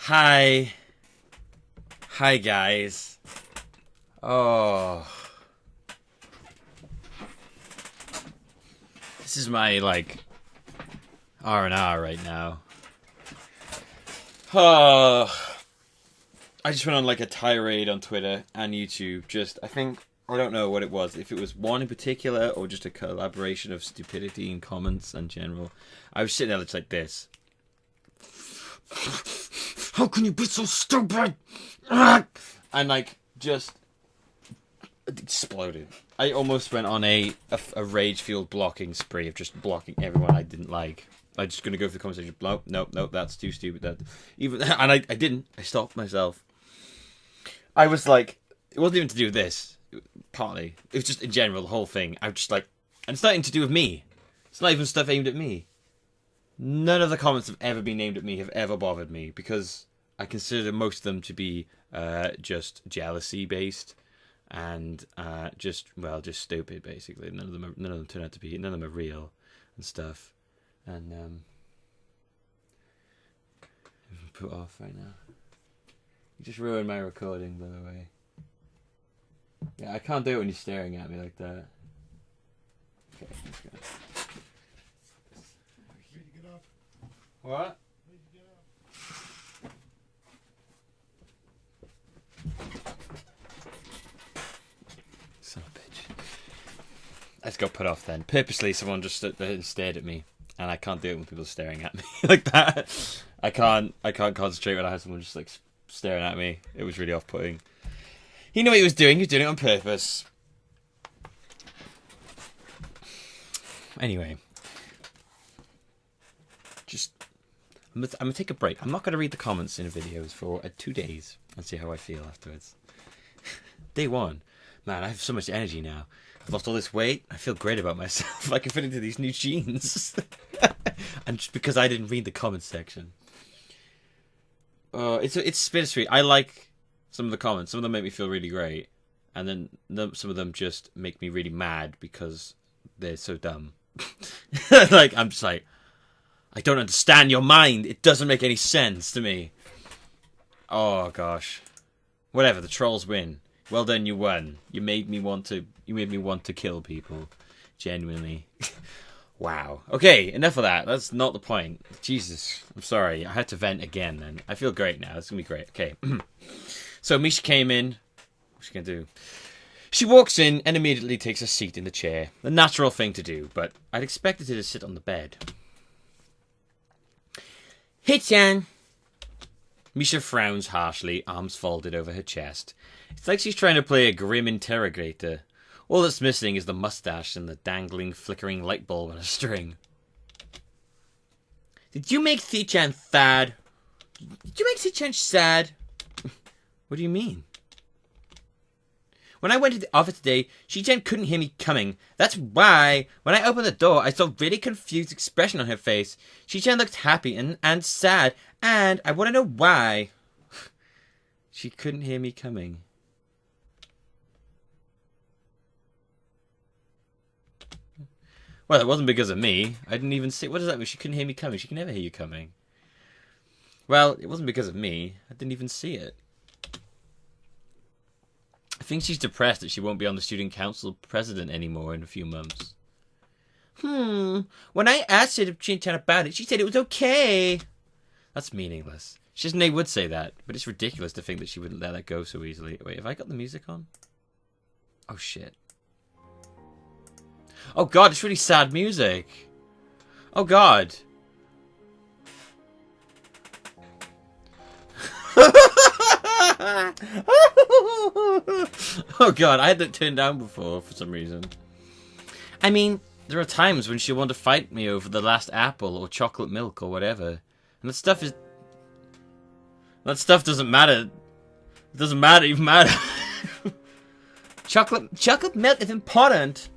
Hi. Hi, guys. Oh. This is my, R&R right now. Oh. I just went on, a tirade on Twitter and YouTube. I don't know what it was. If it was one in particular or just a collaboration of stupidity in comments and general. I was sitting there just like this. How can you be so stupid? And just exploded. I almost went on a rage-fueled blocking spree of just blocking everyone I didn't like. I'm just gonna go through the conversation. Nope, that's too stupid. I didn't. I stopped myself. I was like, it wasn't even to do with this. Partly, it was just in general the whole thing. I was just and it's nothing to do with me. It's not even stuff aimed at me. None of the comments have ever been aimed at me, have ever bothered me, because I consider most of them to be just jealousy based and just stupid basically. None of them turn out to be. None of them are real and stuff. And I'm put off right now. You just ruined my recording, by the way. Yeah, I can't do it when you're staring at me like that. Okay, let's go. What? Son of a bitch. Let's go put off then. Purposely, someone just stood there and stared at me, and I can't do it when people are staring at me like that. I can't concentrate when I have someone just staring at me. It was really off-putting. He knew what he was doing. He was doing it on purpose. Anyway, I'm gonna take a break. I'm not gonna read the comments in the videos for 2 days and see how I feel afterwards. Day 1, man, I have so much energy now. I've lost all this weight. I feel great about myself. I can fit into these new jeans, and just because I didn't read the comments section. It's bittersweet. I like some of the comments. Some of them make me feel really great, and then some of them just make me really mad because they're so dumb. I'm just I don't understand your mind. It doesn't make any sense to me. Oh gosh. Whatever, the trolls win. Well done, you won. You made me want to kill people. Genuinely. Wow. Okay, enough of that. That's not the point. Jesus. I'm sorry. I had to vent again then. I feel great now. It's gonna be great. Okay. So Misha came in. What's she gonna do? She walks in and immediately takes a seat in the chair. The natural thing to do, but I'd expected her to sit on the bed. Hit-chan! Misha frowns harshly, arms folded over her chest. It's like she's trying to play a grim interrogator. All that's missing is the mustache and the dangling, flickering light bulb on a string. Did you make Hit-chan sad? Did you make Hit-chan sad? What do you mean? When I went to the office today, Hit-chan couldn't hear me coming. That's why, when I opened the door, I saw a really confused expression on her face. Hit-chan looked happy and sad, and I want to know why. She couldn't hear me coming. Well, it wasn't because of me. I didn't even see... What does that mean? She couldn't hear me coming. She can never hear you coming. Well, it wasn't because of me. I didn't even see it. I think she's depressed that she won't be on the student council president anymore in a few months. When I asked her to Hit-chan about it, she said it was okay. That's meaningless. Shizune would say that, but it's ridiculous to think that she wouldn't let that go so easily. Wait, have I got the music on? Oh, shit. Oh, God, it's really sad music. Oh, God. Oh god, I had that turned down before for some reason. I mean, there are times when she'll want to fight me over the last apple or chocolate milk or whatever. And that stuff doesn't matter. It doesn't matter even matter. Chocolate milk is important.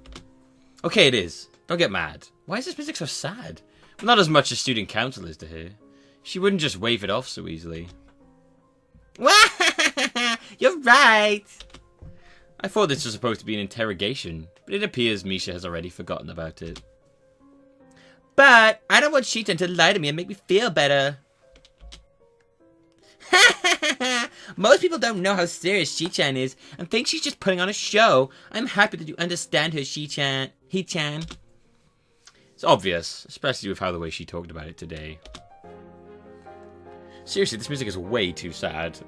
Okay, it is. Don't get mad. Why is this music so sad? Well, not as much as student council is to her. She wouldn't just wave it off so easily. You're right. I thought this was supposed to be an interrogation, but it appears Misha has already forgotten about it. But I don't want Hit-chan to lie to me and make me feel better. Most people don't know how serious Shi-chan is and think she's just putting on a show. I'm happy that you understand her, Shi-chan. He-chan. It's obvious, especially with how the way she talked about it today. Seriously, this music is way too sad.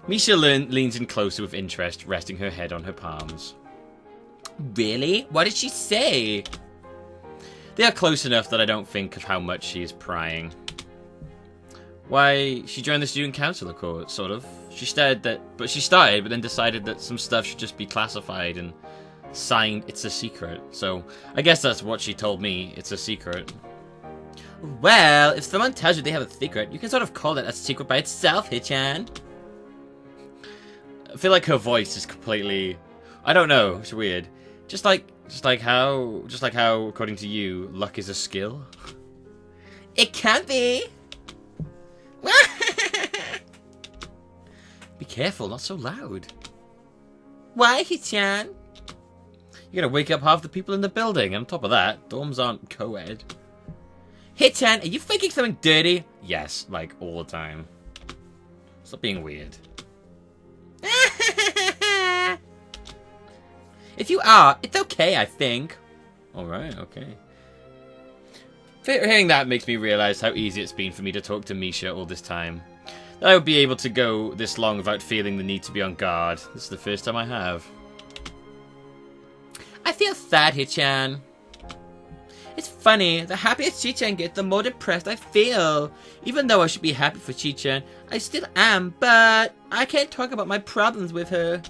Misha leans in closer with interest, resting her head on her palms. Really? What did she say? They are close enough that I don't think of how much she is prying. Why, she joined the student council, of course, sort of. She started, but then decided that some stuff should just be classified and signed, it's a secret. So, I guess that's what she told me, it's a secret. Well, if someone tells you they have a secret, you can sort of call it a secret by itself, Hichan. I feel like her voice is completely, I don't know, it's weird. Just like how, according to you, luck is a skill. It can be. Be careful, not so loud. Why, Hichan? You're gonna wake up half the people in the building, and on top of that, dorms aren't co-ed. Hichan, are you thinking something dirty? Yes, like all the time. Stop being weird. If you are, it's okay, I think. Alright, okay. Hearing that makes me realize how easy it's been for me to talk to Misha all this time. That I would be able to go this long without feeling the need to be on guard. This is the first time I have. I feel sad, Hichan. It's funny, the happier Chi-chan gets, the more depressed I feel. Even though I should be happy for Chi-chan, I still am, but I can't talk about my problems with her.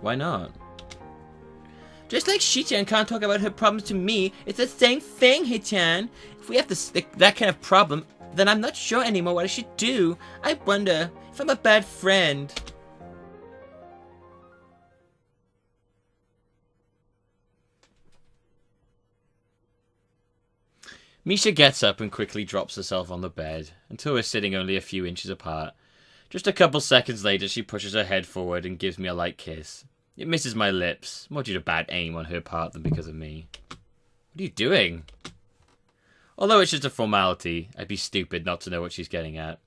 Why not? Just like Shi-chan can't talk about her problems to me, it's the same thing, Hichan. If we have that kind of problem, then I'm not sure anymore what I should do. I wonder if I'm a bad friend. Misha gets up and quickly drops herself on the bed, until we're sitting only a few inches apart. Just a couple seconds later, she pushes her head forward and gives me a light kiss. It misses my lips, more due to bad aim on her part than because of me. What are you doing? Although it's just a formality, I'd be stupid not to know what she's getting at.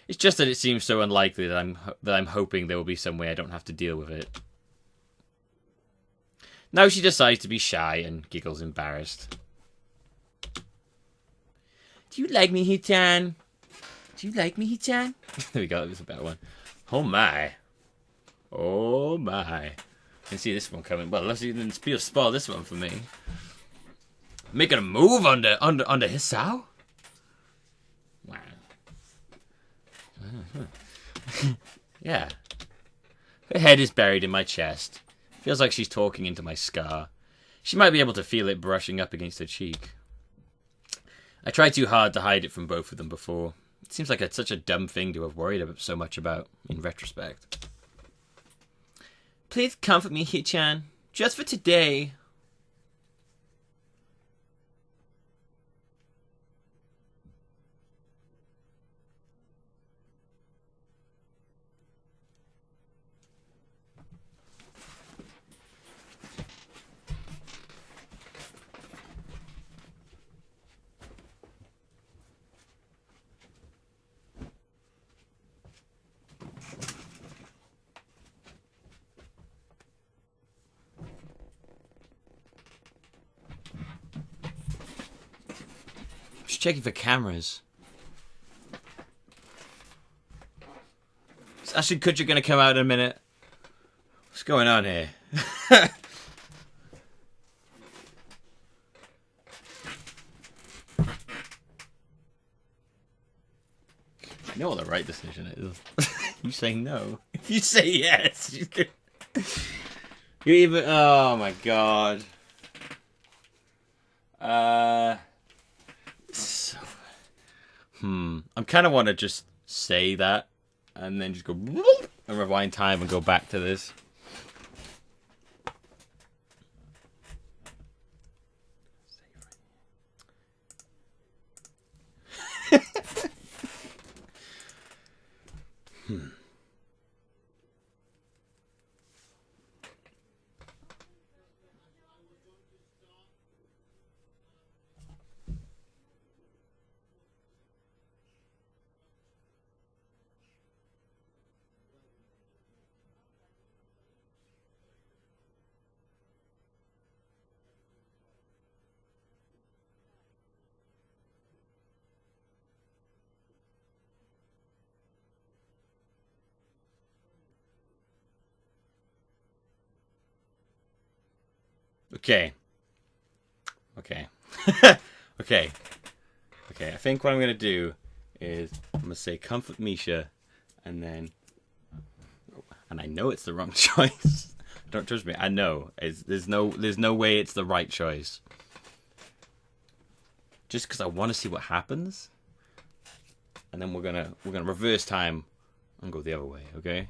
It's just that it seems so unlikely that I'm hoping there will be some way I don't have to deal with it. Now she decides to be shy and giggles embarrassed. Do you like me, Hichan? Do you like me, Hichan? There we go, that was a better one. Oh my. Oh my. I can see this one coming. Well, let's even spoil this one for me. Making a move under Hisao? Wow. Yeah. Her head is buried in my chest. Feels like she's talking into my scar. She might be able to feel it brushing up against her cheek. I tried too hard to hide it from both of them before. It seems like it's such a dumb thing to have worried so much about, in retrospect. Please comfort me, Hichan. Just for today. Just checking for cameras. Is Ashton Kutcher going to come out in a minute? What's going on here? I know what the right decision is. You say no. If you say yes, you even. Oh my god. I kind of want to just say that and then just go and rewind time and go back to this. Okay. Okay. Okay. Okay, I think what I'm going to do is I'm going to say comfort Misha, and then... And I know it's the wrong choice. Don't trust me. I know. There's no way it's the right choice. Just because I want to see what happens. And then we're gonna reverse time and go the other way, okay?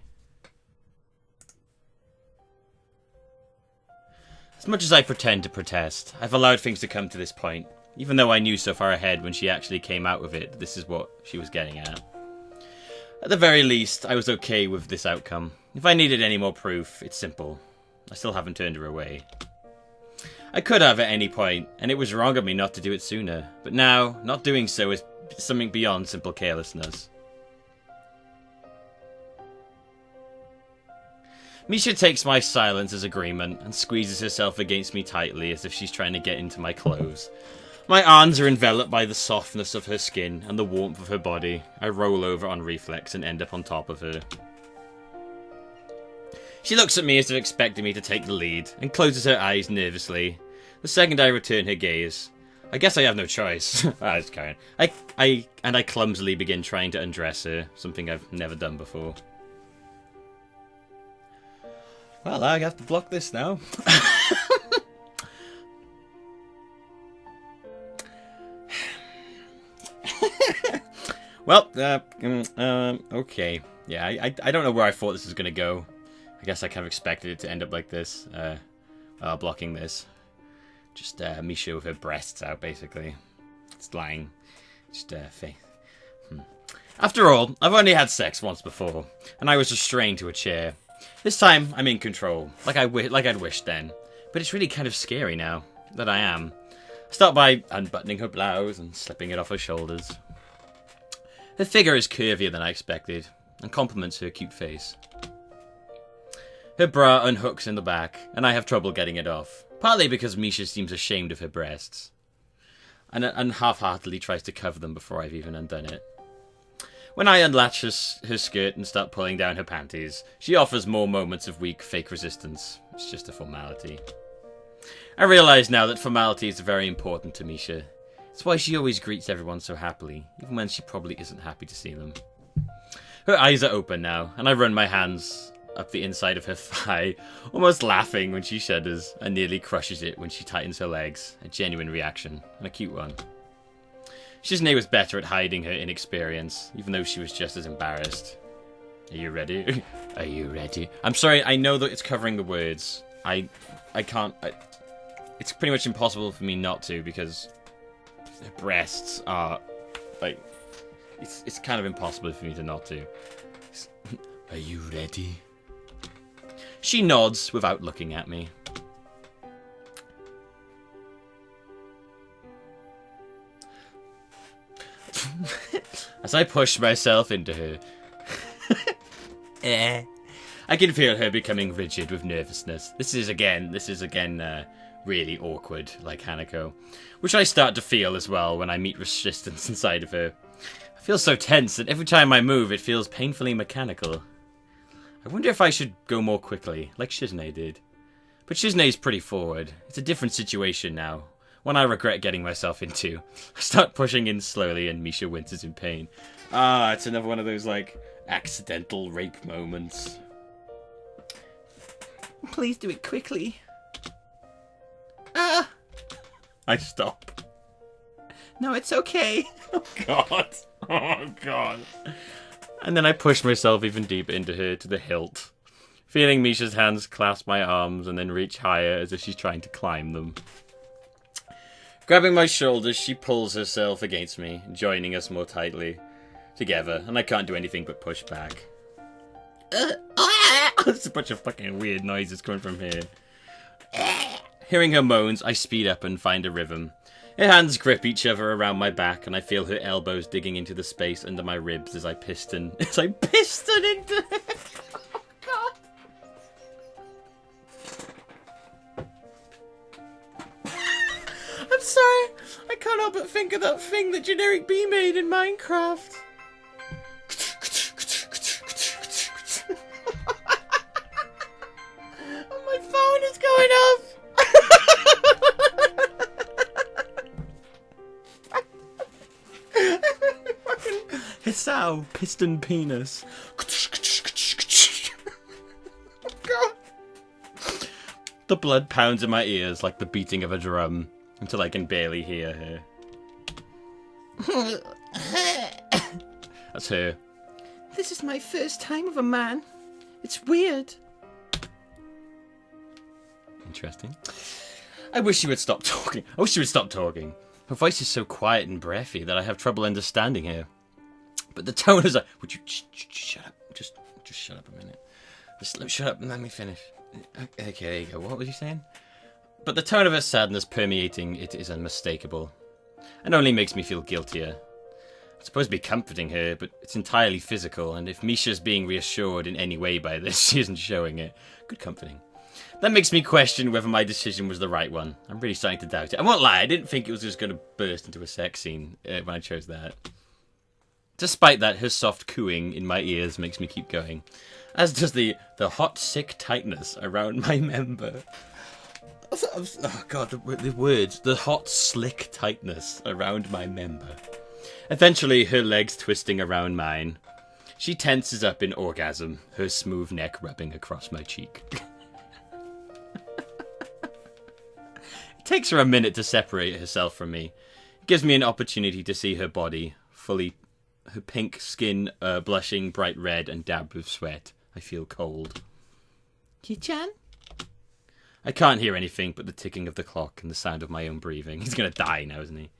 As much as I pretend to protest, I've allowed things to come to this point, even though I knew so far ahead when she actually came out with it, this is what she was getting at. At the very least, I was okay with this outcome. If I needed any more proof, it's simple. I still haven't turned her away. I could have at any point, and it was wrong of me not to do it sooner, but now, not doing so is something beyond simple carelessness. Misha takes my silence as agreement and squeezes herself against me tightly as if she's trying to get into my clothes. My arms are enveloped by the softness of her skin and the warmth of her body. I roll over on reflex and end up on top of her. She looks at me as if expecting me to take the lead and closes her eyes nervously. The second I return her gaze, I guess I have no choice. Just carrying. I clumsily begin trying to undress her, something I've never done before. Well, I have to block this now. Well, okay. Yeah, I don't know where I thought this was going to go. I guess I kind of expected it to end up like this. Blocking this. Just Misha with her breasts out, basically. It's lying. Just faith. After all, I've only had sex once before, and I was restrained to a chair. This time, I'm in control, like I'd wished then. But it's really kind of scary now, that I am. I start by unbuttoning her blouse and slipping it off her shoulders. Her figure is curvier than I expected, and complements her cute face. Her bra unhooks in the back, and I have trouble getting it off, partly because Misha seems ashamed of her breasts, and half-heartedly tries to cover them before I've even undone it. When I unlatch her skirt and start pulling down her panties, she offers more moments of weak, fake resistance. It's just a formality. I realise now that formality is very important to Misha. It's why she always greets everyone so happily, even when she probably isn't happy to see them. Her eyes are open now, and I run my hands up the inside of her thigh, almost laughing when she shudders, and nearly crushes it when she tightens her legs. A genuine reaction, and a cute one. Shizune was better at hiding her inexperience, even though she was just as embarrassed. Are you ready? Are you ready? I'm sorry, I know that it's covering the words. I can't... it's pretty much impossible for me not to, because her breasts are... like... It's kind of impossible for me to not to. Are you ready? She nods without looking at me. As I push myself into her. I can feel her becoming rigid with nervousness. This is again really awkward, like Hanako. Which I start to feel as well when I meet resistance inside of her. I feel so tense that every time I move it feels painfully mechanical. I wonder if I should go more quickly, like Shizune did. But Shizune's pretty forward. It's a different situation now. One I regret getting myself into. I start pushing in slowly and Misha winces in pain. It's another one of those, like, accidental rape moments. Please do it quickly. I stop. No, it's okay. Oh, God. Oh, God. And then I push myself even deeper into her to the hilt. Feeling Misha's hands clasp my arms and then reach higher as if she's trying to climb them. Grabbing my shoulders, she pulls herself against me, joining us more tightly together, and I can't do anything but push back. There's a bunch of fucking weird noises coming from here. Hearing her moans, I speed up and find a rhythm. Her hands grip each other around my back, and I feel her elbows digging into the space under my ribs as I piston into her. Oh, God. I'm sorry. I can't help but think of that thing that Generic Bee made in Minecraft. My phone is going off. Ow, piston penis. God. The blood pounds in my ears like the beating of a drum until I can barely hear her. That's her. This is my first time with a man. It's weird. Interesting. I wish she would stop talking. I wish she would stop talking. Her voice is so quiet and breathy that I have trouble understanding her. But the tone is like, would you shut up? Just shut up a minute. Just shut up and let me finish. Okay, there you go. What was you saying? But the tone of her sadness permeating it is unmistakable, and only makes me feel guiltier. I'm supposed to be comforting her, but it's entirely physical, and if Misha's being reassured in any way by this, she isn't showing it. Good comforting. That makes me question whether my decision was the right one. I'm really starting to doubt it. I won't lie, I didn't think it was just going to burst into a sex scene when I chose that. Despite that, her soft cooing in my ears makes me keep going. As does the hot, sick tightness around my member. Oh god, the words. The hot, slick tightness around my member. Eventually, her legs twisting around mine. She tenses up in orgasm, her smooth neck rubbing across my cheek. It takes her a minute to separate herself from me. It gives me an opportunity to see her body, her pink skin blushing bright red and dabbed with sweat. I feel cold. Hichan? I can't hear anything but the ticking of the clock and the sound of my own breathing. He's gonna die now, isn't he?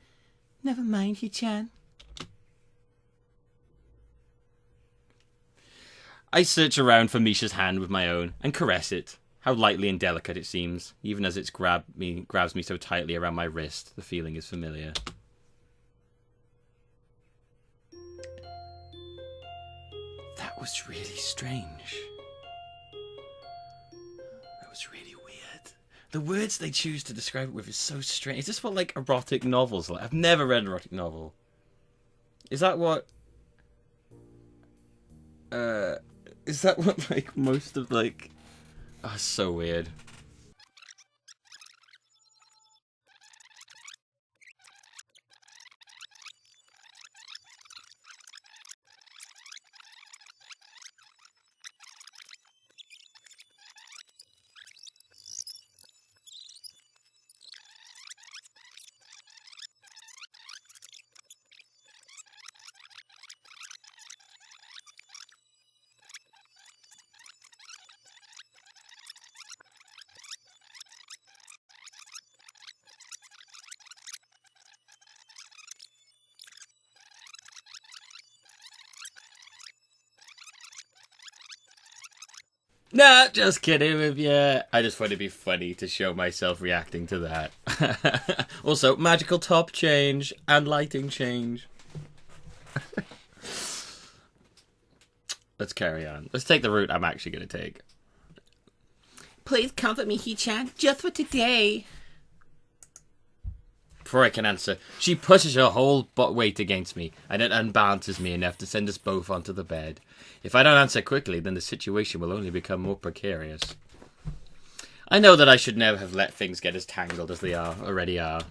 Never mind, Hichan. I search around for Misha's hand with my own and caress it. How lightly and delicate it seems, even as it grabs me so tightly around my wrist. The feeling is familiar. That was really strange. That was really weird. The words they choose to describe it with is so strange. Is this what, like, erotic novels are like? I've never read an erotic novel. Is that what... Is that what, like, most of, like... Oh, it's so weird. Nah, just kidding with you. I just thought it'd be funny to show myself reacting to that. Also, magical top change and lighting change. Let's carry on. Let's take the route I'm actually going to take. Please comfort me, Hichan, just for today. Before I can answer, she pushes her whole weight against me, and it unbalances me enough to send us both onto the bed. If I don't answer quickly, then the situation will only become more precarious. I know that I should never have let things get as tangled as they already are.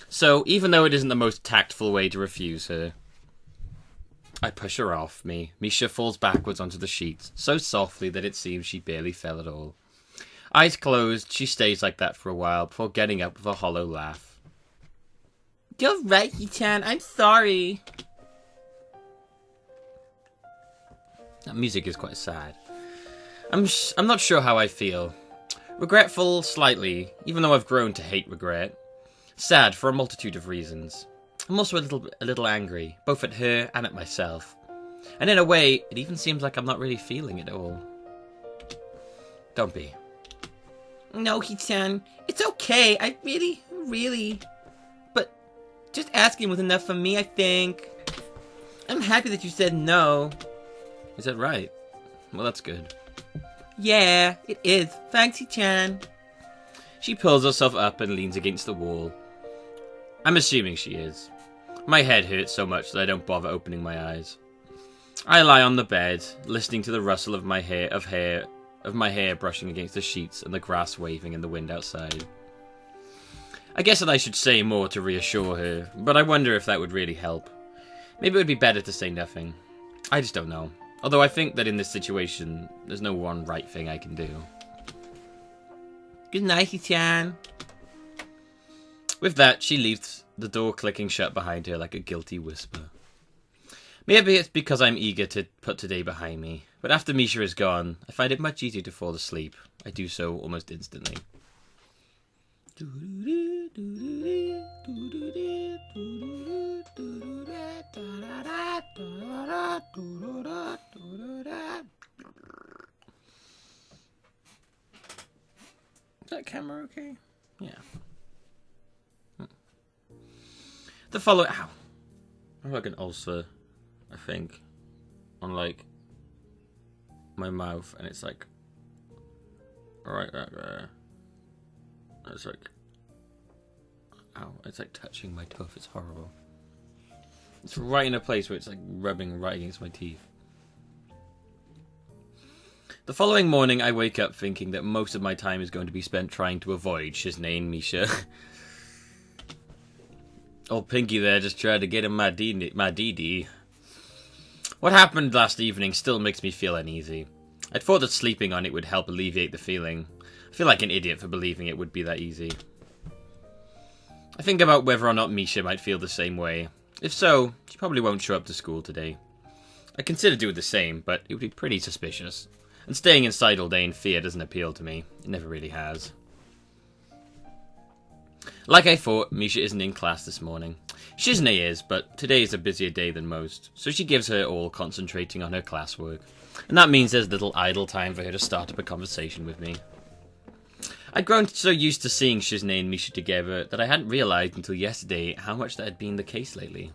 So, even though it isn't the most tactful way to refuse her, I push her off me. Misha falls backwards onto the sheets, so softly that it seems she barely fell at all. Eyes closed, she stays like that for a while before getting up with a hollow laugh. You're right, Hichan. I'm sorry. That music is quite sad. I'm not sure how I feel. Regretful, slightly, even though I've grown to hate regret. Sad for a multitude of reasons. I'm also a little angry, both at her and at myself. And in a way, it even seems like I'm not really feeling it all. Don't be. No, Hichan. It's okay. I really... But just asking was enough for me, I think. I'm happy that you said no. Is that right? Well, that's good. Yeah, it is. Thanks, Hichan. She pulls herself up and leans against the wall. I'm assuming she is. My head hurts so much that I don't bother opening my eyes. I lie on the bed, listening to the rustle of my hair brushing against the sheets and the grass waving in the wind outside. I guess that I should say more to reassure her, but I wonder if that would really help. Maybe it would be better to say nothing. I just don't know. Although I think that in this situation, there's no one right thing I can do. Good night, Hichan. With that, she leaves, the door clicking shut behind her like a guilty whisper. Maybe it's because I'm eager to put today behind me, but after Misha is gone, I find it much easier to fall asleep. I do so almost instantly. Is that camera okay? Yeah. The following... Ow. I have like an ulcer, I think, on like my mouth, and it's like right there. It's like, ow, it's like touching my tooth. It's horrible. It's right in a place where it's like rubbing right against my teeth. The following morning, I wake up thinking that most of my time is going to be spent trying to avoid Shizune and Misha. Old Pinky there just tried to get in my DD. What happened last evening still makes me feel uneasy. I'd thought that sleeping on it would help alleviate the feeling. I feel like an idiot for believing it would be that easy. I think about whether or not Misha might feel the same way. If so, she probably won't show up to school today. I consider doing the same, but it would be pretty suspicious. And staying inside all day in fear doesn't appeal to me. It never really has. Like I thought, Misha isn't in class this morning. Shizune is, but today is a busier day than most, so she gives her all concentrating on her classwork. And that means there's little idle time for her to start up a conversation with me. I'd grown so used to seeing Shizune and Misha together that I hadn't realized until yesterday how much that had been the case lately.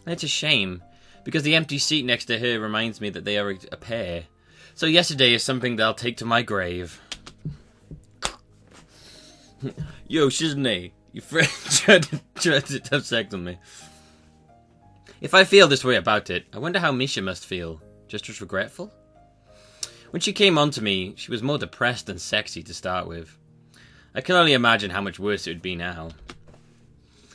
And it's a shame, because the empty seat next to her reminds me that they are a pair. So yesterday is something that I'll take to my grave. Yo, Shizune, your friend tried to have sex on me. If I feel this way about it, I wonder how Misha must feel. Just as regretful? When she came on to me, she was more depressed than sexy to start with. I can only imagine how much worse it would be now.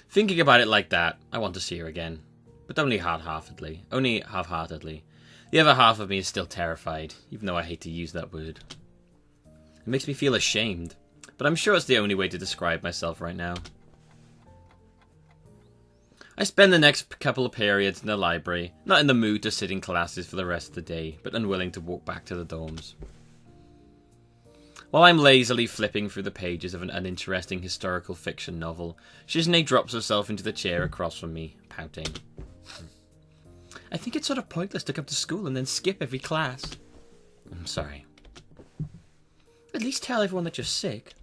Thinking about it like that, I want to see her again. But only half-heartedly. Only half-heartedly. The other half of me is still terrified, even though I hate to use that word. It makes me feel ashamed, but I'm sure it's the only way to describe myself right now. I spend the next couple of periods in the library, not in the mood to sit in classes for the rest of the day, but unwilling to walk back to the dorms. While I'm lazily flipping through the pages of an uninteresting historical fiction novel, Shizune drops herself into the chair across from me, pouting. I think it's sort of pointless to come to school and then skip every class. I'm sorry. At least tell everyone that you're sick.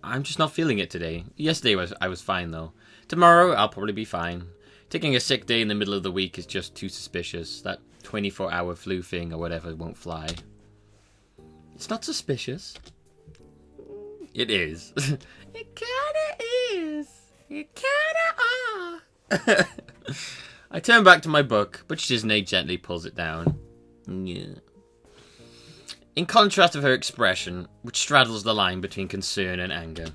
I'm just not feeling it today. Yesterday I was fine, though. Tomorrow, I'll probably be fine. Taking a sick day in the middle of the week is just too suspicious. That 24-hour flu thing or whatever won't fly. It's not suspicious. It is. It kinda is. It kinda are. I turn back to my book, but Shizune gently pulls it down. Yeah. In contrast with her expression, which straddles the line between concern and anger.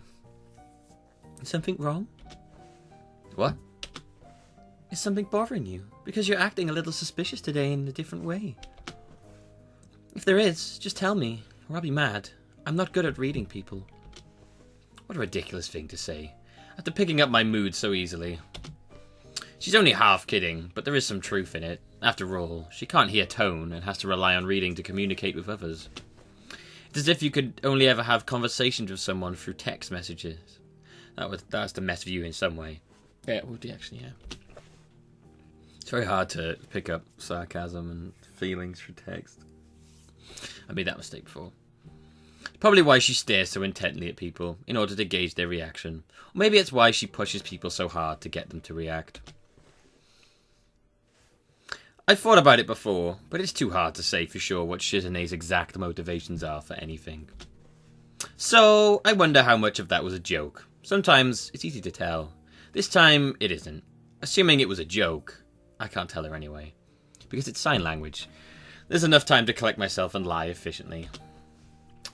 Is something wrong? What? Is something bothering you? Because you're acting a little suspicious today in a different way. If there is, just tell me, or I'll be mad. I'm not good at reading people. What a ridiculous thing to say, after picking up my mood so easily. She's only half kidding, but there is some truth in it. After all, she can't hear tone and has to rely on reading to communicate with others. It's as if you could only ever have conversations with someone through text messages. That's to mess with you in some way. Yeah, it would be actually, yeah. It's very hard to pick up sarcasm and feelings through text. I made that mistake before. Probably why she stares so intently at people, in order to gauge their reaction. Or maybe it's why she pushes people so hard to get them to react. I've thought about it before, but it's too hard to say for sure what Shizune's exact motivations are for anything. So, I wonder how much of that was a joke. Sometimes, it's easy to tell. This time, it isn't. Assuming it was a joke, I can't tell her anyway. Because it's sign language. There's enough time to collect myself and lie efficiently.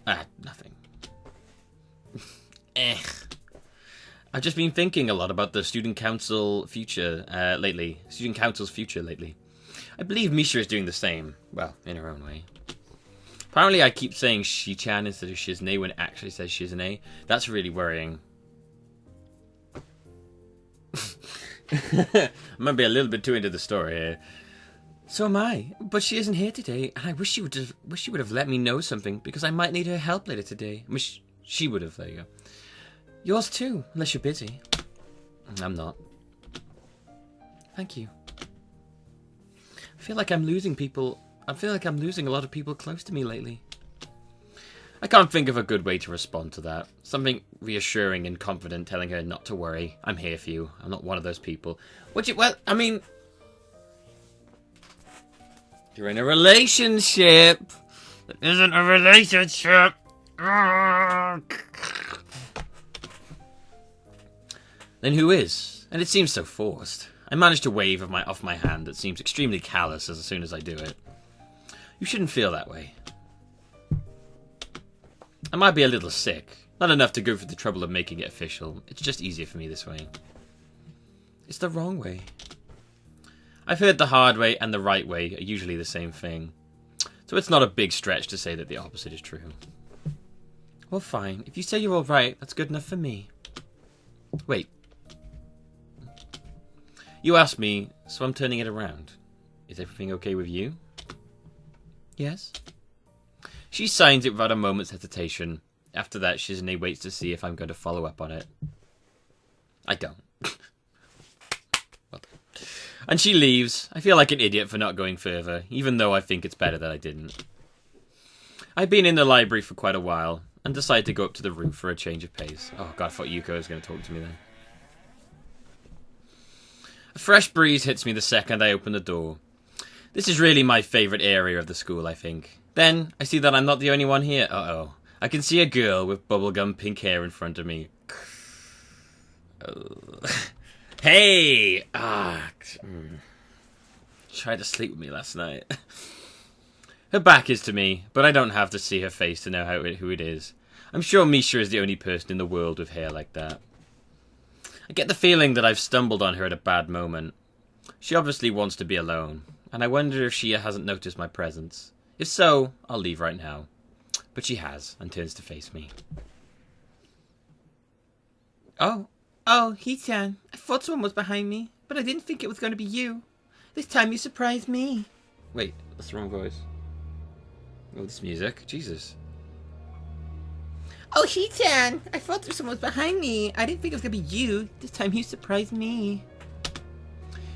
Nothing. I've just been thinking a lot about the student council future lately. Student council's future lately. I believe Misha is doing the same. Well, in her own way. Apparently I keep saying Shi-chan instead of Shizune when it actually says Shizune. That's really worrying. I might be a little bit too into the story here. So am I, but she isn't here today, and I wish she would have let me know something, because I might need her help later today. I wish she would have, there you go. Yours too, unless you're busy. I'm not. Thank you. I feel like I'm losing a lot of people close to me lately. I can't think of a good way to respond to that. Something reassuring and confident telling her not to worry. I'm here for you. I'm not one of those people. Well, I mean... You're in a relationship. That isn't a relationship. Then who is? And it seems so forced. I manage to wave off my hand that seems extremely callous as soon as I do it. You shouldn't feel that way. I might be a little sick. Not enough to go through the trouble of making it official. It's just easier for me this way. It's the wrong way. I've heard the hard way and the right way are usually the same thing. So it's not a big stretch to say that the opposite is true. Well, fine. If you say you're alright, that's good enough for me. Wait. You asked me, so I'm turning it around. Is everything okay with you? Yes. She signs it without a moment's hesitation. After that, Shizune waits to see if I'm going to follow up on it. I don't. Well done. And she leaves. I feel like an idiot for not going further, even though I think it's better that I didn't. I've been in the library for quite a while, and decided to go up to the roof for a change of pace. Oh god, I thought Yuko was going to talk to me then. A fresh breeze hits me the second I open the door. This is really my favourite area of the school, I think. Then, I see that I'm not the only one here. Uh-oh. I can see a girl with bubblegum pink hair in front of me. Hey! Tried to sleep with me last night. Her back is to me, but I don't have to see her face to know who it is. I'm sure Misha is the only person in the world with hair like that. I get the feeling that I've stumbled on her at a bad moment. She obviously wants to be alone, and I wonder if she hasn't noticed my presence. If so, I'll leave right now. But she has, and turns to face me. Oh, He-chan. I thought someone was behind me, but I didn't think it was going to be you. This time you surprised me. Wait, that's the wrong voice. Oh, this music. Jesus. Oh, He-chan. I thought someone was behind me. I didn't think it was going to be you. This time you surprised me.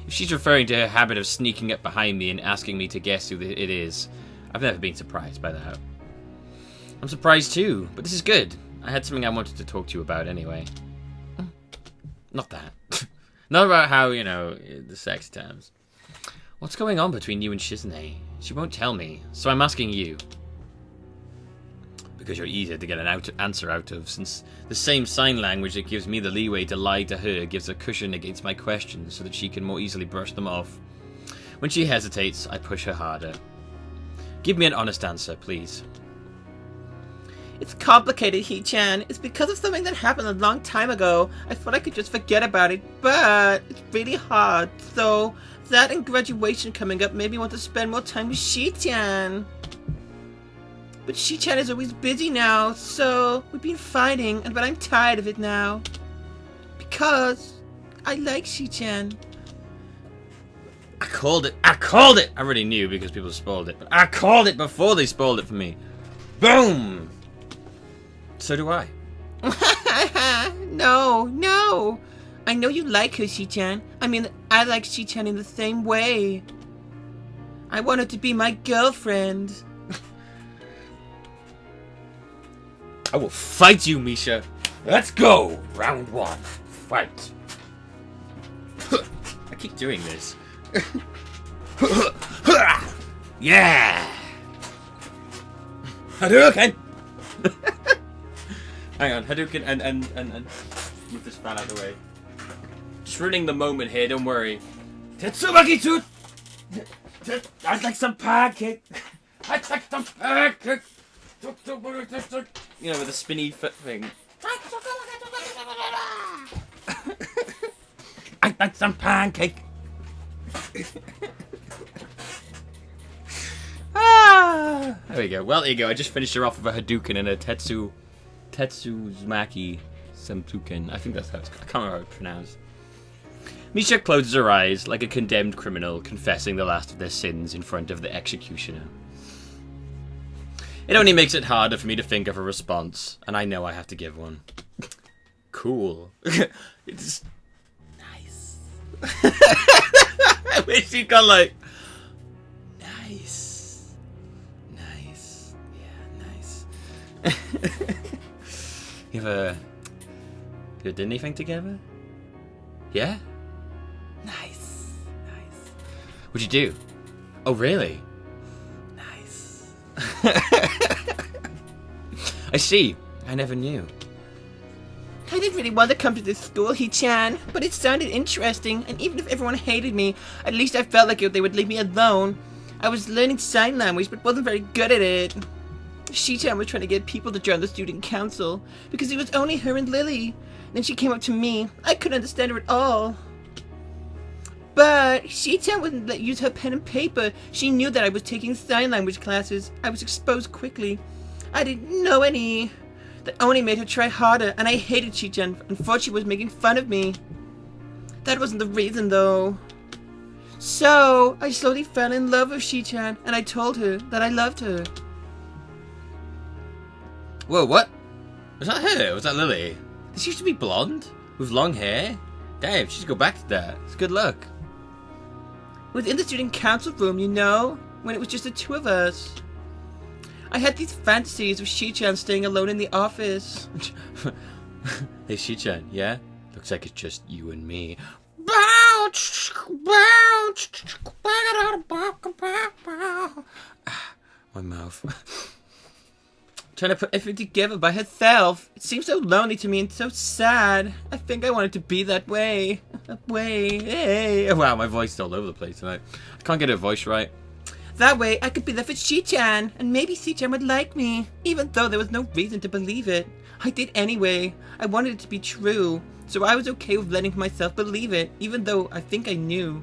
If she's referring to her habit of sneaking up behind me and asking me to guess who it is, I've never been surprised by that. I'm surprised too, but this is good. I had something I wanted to talk to you about anyway. Not that. Not about how, the sex terms. What's going on between you and Shizune? She won't tell me, so I'm asking you. Because you're easier to get an answer out of, since the same sign language that gives me the leeway to lie to her gives a cushion against my questions so that she can more easily brush them off. When she hesitates, I push her harder. Give me an honest answer, please. It's complicated, He-chan. It's because of something that happened a long time ago. I thought I could just forget about it, but it's really hard. So, that and graduation coming up made me want to spend more time with Shi-chan. But Shi-chan is always busy now, so we've been fighting, but I'm tired of it now. Because I like Shi-chan. I called it! I already knew because people spoiled it, but I called it before they spoiled it for me. Boom! So do I. No. I know you like her, Shi-chan. I mean, I like Shi-chan in the same way. I want her to be my girlfriend. I will fight you, Misha. Let's go! Round 1. Fight. I keep doing this. Yeah! Hadouken! Hang on, Hadouken and move this fan out of the way. Just ruining the moment here, don't worry. Tetsubaki tooth! I'd like some pancake! I'd like some pancake! With the spinny foot thing. like some pancake. There we go. Well, there you go. I just finished her off with a Hadouken and a Tetsuzumaki Samtuken. I think that's how I can't remember how it's pronounced. Misha closes her eyes like a condemned criminal confessing the last of their sins in front of the executioner. It only makes it harder for me to think of a response, and I know I have to give one. Cool. It's nice. I wish you got like nice. Yeah, nice. You ever did anything together? Yeah? Nice. What'd you do? Oh, really? Nice. I see. I never knew. I didn't really want to come to this school, Hee-chan, but it sounded interesting, and even if everyone hated me, at least I felt like they would leave me alone. I was learning sign language, but wasn't very good at it. Shi-chan was trying to get people to join the student council, because it was only her and Lily. Then she came up to me. I couldn't understand her at all. But Shi-chan wouldn't let use her pen and paper. She knew that I was taking sign language classes. I was exposed quickly. I didn't know any. That only made her try harder, and I hated Shi-chan and thought she was making fun of me. That wasn't the reason, though. So, I slowly fell in love with Shi-chan, and I told her that I loved her. Whoa, what? Was that her? Was that Lily? Did she used to be blonde? With long hair? Damn, she should go back to that. It's good luck. It was in the student council room, you know, when it was just the two of us. I had these fantasies of Shi-chan staying alone in the office. Hey, Shi-chan, yeah? Looks like it's just you and me. My mouth. Trying to put everything together by herself. It seems so lonely to me and so sad. I think I wanted to be that way. Hey. Wow, my voice is all over the place tonight. I can't get her voice right. That way, I could be there for Shi-chan, and maybe Shi-chan would like me, even though there was no reason to believe it. I did anyway. I wanted it to be true, so I was okay with letting myself believe it, even though I think I knew.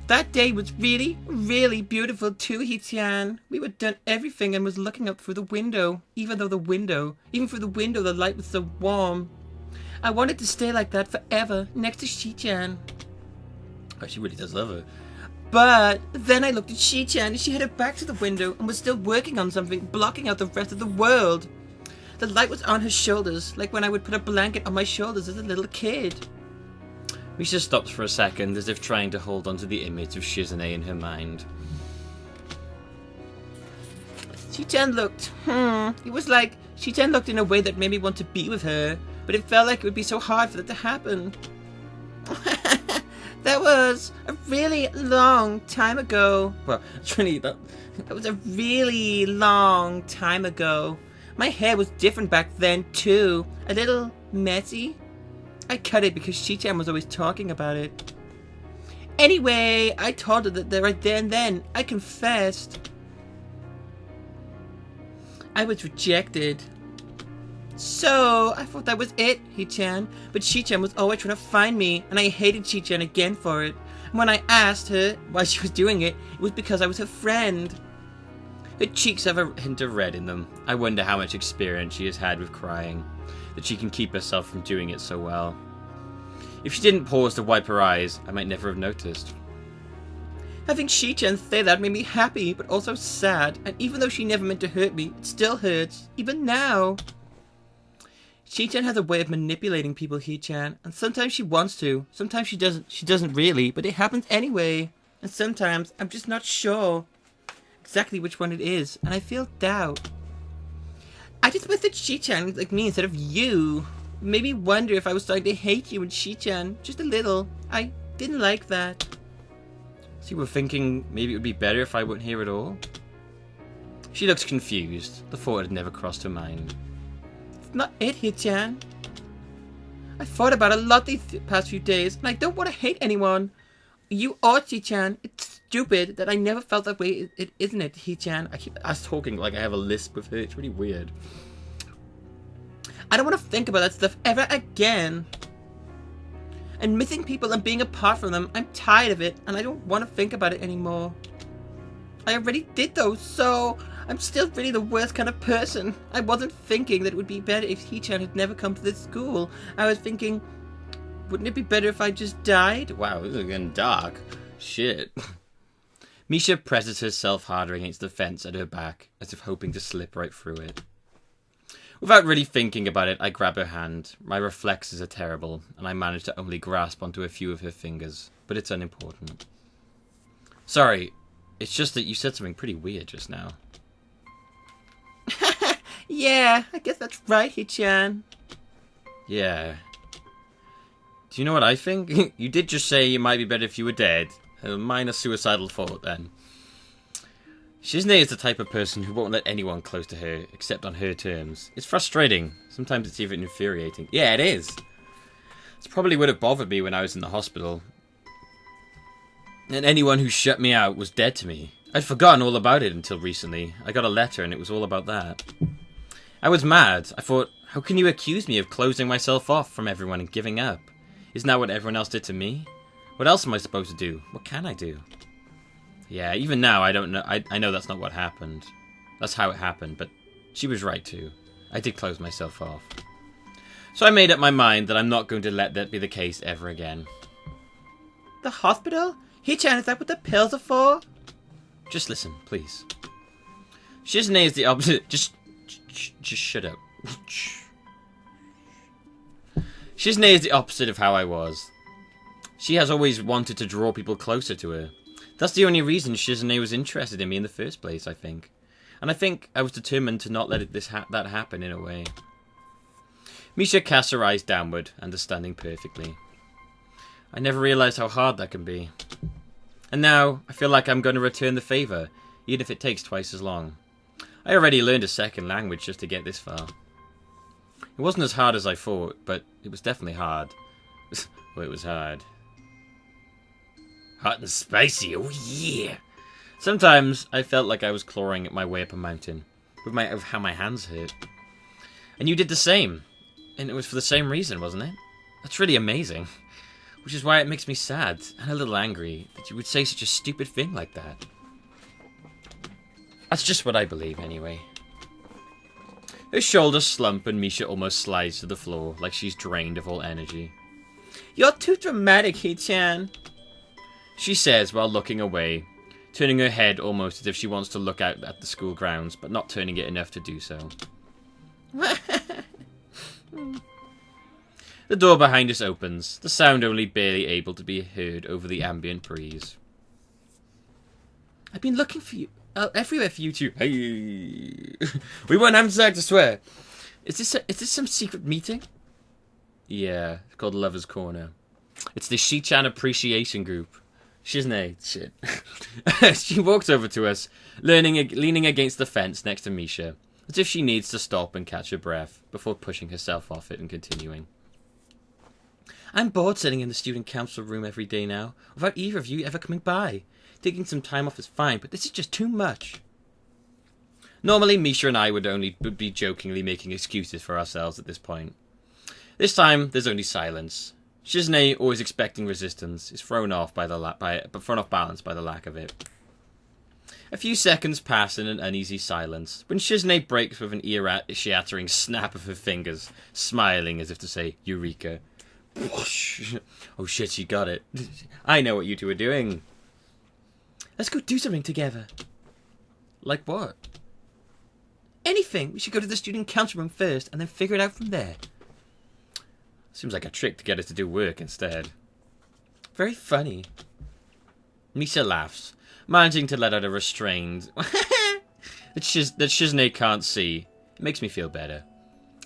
That day was really, really beautiful too, Hee-chan. We had done everything and was looking up through the window, even through the window, the light was so warm. I wanted to stay like that forever, next to Shi-chan. Oh, she really does love her. But then I looked at Shi-chan and she had her back to the window and was still working on something, blocking out the rest of the world. The light was on her shoulders, like when I would put a blanket on my shoulders as a little kid. Misha stops for a second, as if trying to hold onto the image of Shizune in her mind. Shi-chan looked, It was like Shi-chan looked in a way that made me want to be with her, but it felt like it would be so hard for that to happen. That was a really long time ago. Well, Trini, that was a really long time ago. My hair was different back then, too. A little messy. I cut it because Shi-chan was always talking about it. Anyway, I told her that right there and then. I confessed. I was rejected. So, I thought that was it, Hee-chan. But Shi-chan was always trying to find me, and I hated Shi-chan again for it. And when I asked her why she was doing it, it was because I was her friend. Her cheeks have a hint of red in them. I wonder how much experience she has had with crying, that she can keep herself from doing it so well. If she didn't pause to wipe her eyes, I might never have noticed. Having Shi-chan say that made me happy, but also sad. And even though she never meant to hurt me, it still hurts, even now. Shi-chan has a way of manipulating people, Hee-chan, and sometimes she wants to, sometimes she doesn't really, but it happens anyway. And sometimes I'm just not sure exactly which one it is, and I feel doubt. I just wish that Shi-chan was like me instead of you. It made me wonder if I was starting to hate you and Shi-chan, just a little. I didn't like that. So you were thinking maybe it would be better if I wouldn't hear at all? She looks confused. The thought had never crossed her mind. Not it, Hee-chan. I thought about it a lot these past few days, and I don't want to hate anyone. You or Hee-chan. It's stupid that I never felt that way, isn't it, Hee-chan? I keep talking like I have a lisp with her. It's really weird. I don't want to think about that stuff ever again. And missing people and being apart from them, I'm tired of it, and I don't want to think about it anymore. I already did though, so I'm still really the worst kind of person. I wasn't thinking that it would be better if Hichan had never come to this school. I was thinking, wouldn't it be better if I just died? Wow, this is getting dark. Shit. Misha presses herself harder against the fence at her back, as if hoping to slip right through it. Without really thinking about it, I grab her hand. My reflexes are terrible, and I manage to only grasp onto a few of her fingers, but it's unimportant. Sorry, it's just that you said something pretty weird just now. Yeah, I guess that's right, Hichan. Yeah. Do you know what I think? You did just say it might be better if you were dead. A minor suicidal thought, then. Shizune is the type of person who won't let anyone close to her, except on her terms. It's frustrating. Sometimes it's even infuriating. Yeah, it is. This probably would have bothered me when I was in the hospital. And anyone who shut me out was dead to me. I'd forgotten all about it until recently. I got a letter and it was all about that. I was mad. I thought, how can you accuse me of closing myself off from everyone and giving up? Isn't that what everyone else did to me? What else am I supposed to do? What can I do? Yeah, even now, I don't know. I know that's not what happened. That's how it happened, but she was right too. I did close myself off. So I made up my mind that I'm not going to let that be the case ever again. The hospital? Hichan, is that what the pills are for? Just listen, please. Shizune is the opposite. Just shut up. Shizune is the opposite of how I was. She has always wanted to draw people closer to her. That's the only reason Shizune was interested in me in the first place, I think. And I think I was determined to not let that happen in a way. Misha casts her eyes downward, understanding perfectly. I never realized how hard that can be. And now, I feel like I'm going to return the favor, even if it takes twice as long. I already learned a second language just to get this far. It wasn't as hard as I thought, but it was definitely hard. Well, it was hard. Hot and spicy, oh yeah! Sometimes I felt like I was clawing my way up a mountain, with how my hands hurt. And you did the same. And it was for the same reason, wasn't it? That's really amazing. Which is why it makes me sad, and a little angry, that you would say such a stupid thing like that. That's just what I believe, anyway. Her shoulders slump and Misha almost slides to the floor, like she's drained of all energy. You're too dramatic, Hichan. She says while looking away, turning her head almost as if she wants to look out at the school grounds, but not turning it enough to do so. The door behind us opens, the sound only barely able to be heard over the ambient breeze. I've been looking for you everywhere for you two. Hey. We weren't having sex, I swear. Is this some secret meeting? Yeah, it's called Lover's Corner. It's the Shichan Appreciation Group. Shizune, shit. She walks over to us, leaning against the fence next to Misha, as if she needs to stop and catch her breath before pushing herself off it and continuing. I'm bored sitting in the student council room every day now, without either of you ever coming by. Taking some time off is fine, but this is just too much. Normally, Misha and I would be jokingly making excuses for ourselves at this point. This time, there's only silence. Shizune, always expecting resistance, is thrown off balance by the lack of it. A few seconds pass in an uneasy silence, when Shizune breaks with an ear-shattering snap of her fingers, smiling as if to say, Eureka. Oh shit, she got it. I know what you two are doing. Let's go do something together. Like what? Anything. We should go to the student council room first, and then figure it out from there. Seems like a trick to get us to do work instead. Very funny. Misha laughs, managing to let out a restrained that Shizune can't see. It makes me feel better.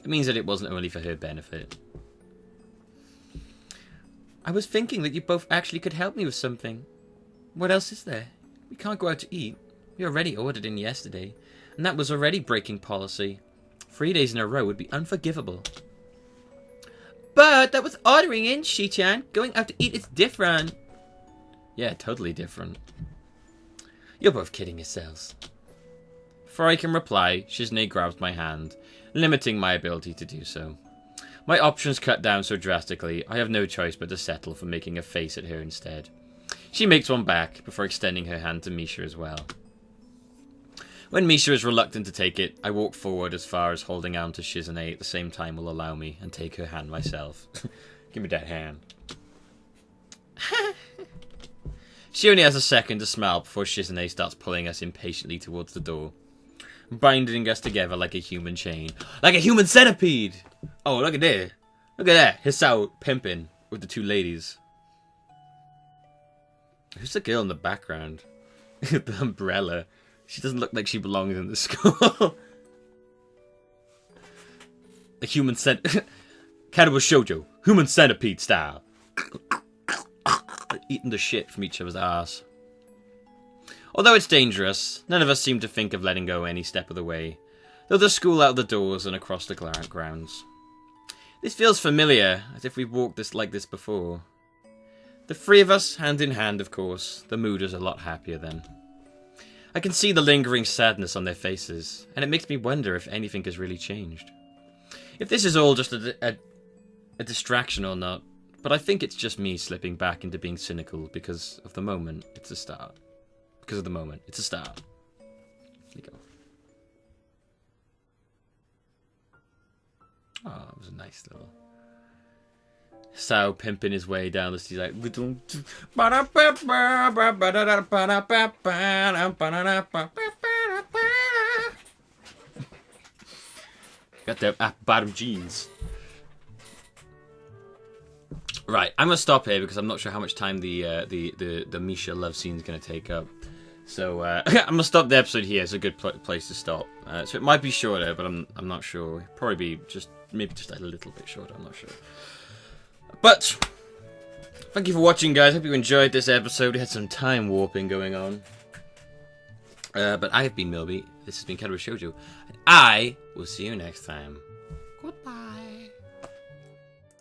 It means that it wasn't only for her benefit. I was thinking that you both actually could help me with something. What else is there? We can't go out to eat. We already ordered in yesterday, and that was already breaking policy. 3 days in a row would be unforgivable. But that was ordering in, Shichan. Going out to eat is different. Yeah, totally different. You're both kidding yourselves. Before I can reply, Shizune grabs my hand, limiting my ability to do so. My options cut down so drastically, I have no choice but to settle for making a face at her instead. She makes one back, before extending her hand to Misha as well. When Misha is reluctant to take it, I walk forward as far as holding on to Shizune at the same time will allow me, and take her hand myself. Give me that hand. She only has a second to smile before Shizune starts pulling us impatiently towards the door, binding us together like a human chain. Like a human centipede! Oh, look at there. Look at that. Hisao pimping with the two ladies. Who's the girl in the background? The umbrella. She doesn't look like she belongs in the school. The human Katawa Shoujo. Human centipede style. Eating the shit from each other's ass. Although it's dangerous, none of us seem to think of letting go any step of the way. Though the school out of the doors and across the grounds. This feels familiar, as if we've walked like this before. The three of us, hand in hand, of course. The mood is a lot happier then. I can see the lingering sadness on their faces, and it makes me wonder if anything has really changed. If this is all just a distraction or not, but I think it's just me slipping back into being cynical because of the moment. It's a start. Because of the moment. It's a start. There you go. Oh, it was a nice little... Sao pimping his way down the stairs like... Got the bottom jeans. Right, I'm going to stop here because I'm not sure how much time the Misha love scene is going to take up. So I'm going to stop the episode here. It's a good place to stop. So it might be shorter, but I'm not sure. Probably be maybe just a little bit shorter. I'm not sure. But thank you for watching, guys. Hope you enjoyed this episode. We had some time warping going on. But I have been Millbee. This has been Katawa Shoujo. And I will see you next time. Goodbye.